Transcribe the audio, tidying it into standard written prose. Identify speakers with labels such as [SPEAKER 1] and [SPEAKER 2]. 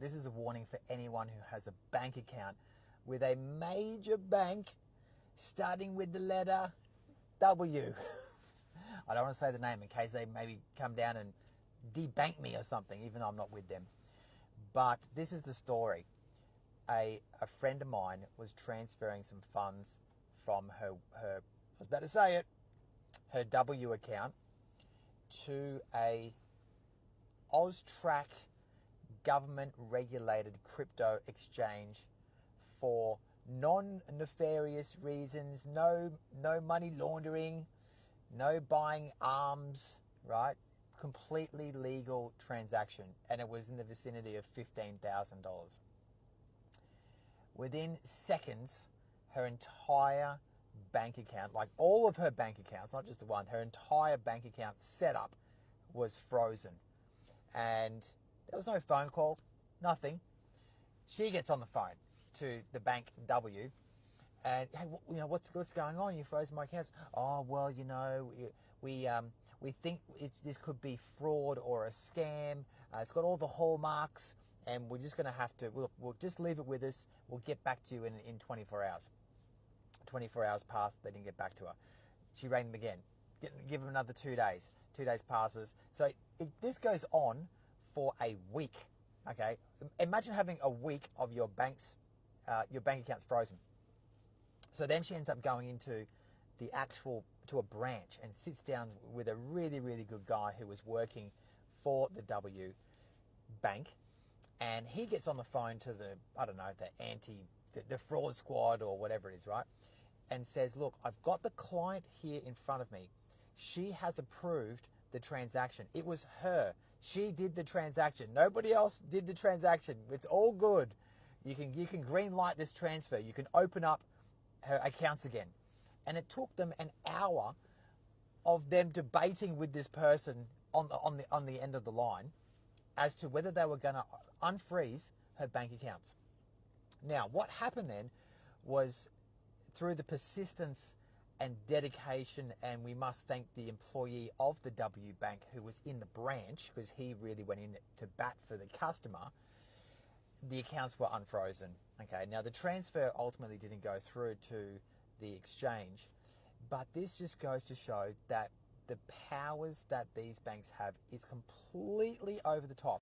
[SPEAKER 1] this is a warning for anyone who has a bank account with a major bank starting with the letter W. I don't want to say the name in case they maybe come down and debank me or something, even though I'm not with them. But this is the story. A friend of mine was transferring some funds from her I was about to say it, her W account to a Austrac government-regulated crypto exchange for non-nefarious reasons, no money laundering, no buying arms, right? Completely legal transaction, and it was in the vicinity of $15,000. Within seconds, her entire bank account, like all of her bank accounts, not just the one, her entire bank account setup was frozen. And there was no phone call, nothing. She gets on the phone to the bank W, and hey, what's going on? You frozen my accounts. Oh well, we think this could be fraud or a scam. It's got all the hallmarks, and we're just going to have to. We'll just leave it with us. We'll get back to you in 24 hours. 24 hours passed. They didn't get back to her. She rang them again. Give them another 2 days. 2 days passes. So this goes on for a week. Okay, imagine having a week of your bank accounts frozen. So then she ends up going into to a branch and sits down with a really, really good guy who was working for the W bank, and he gets on the phone to the fraud squad or whatever it is, right? And says, look, I've got the client here in front of me. She has approved the transaction. It was her. She did the transaction. Nobody else did the transaction. It's all good. You can green light this transfer. You can open up her accounts again. And it took them an hour of them debating with this person on the end of the line as to whether they were going to unfreeze her bank accounts. Now, what happened then was, through the persistence and dedication, and we must thank the employee of the W Bank who was in the branch, because he really went in to bat for the customer, the accounts were unfrozen. Okay, now the transfer ultimately didn't go through to the exchange, but this just goes to show that the powers that these banks have is completely over the top.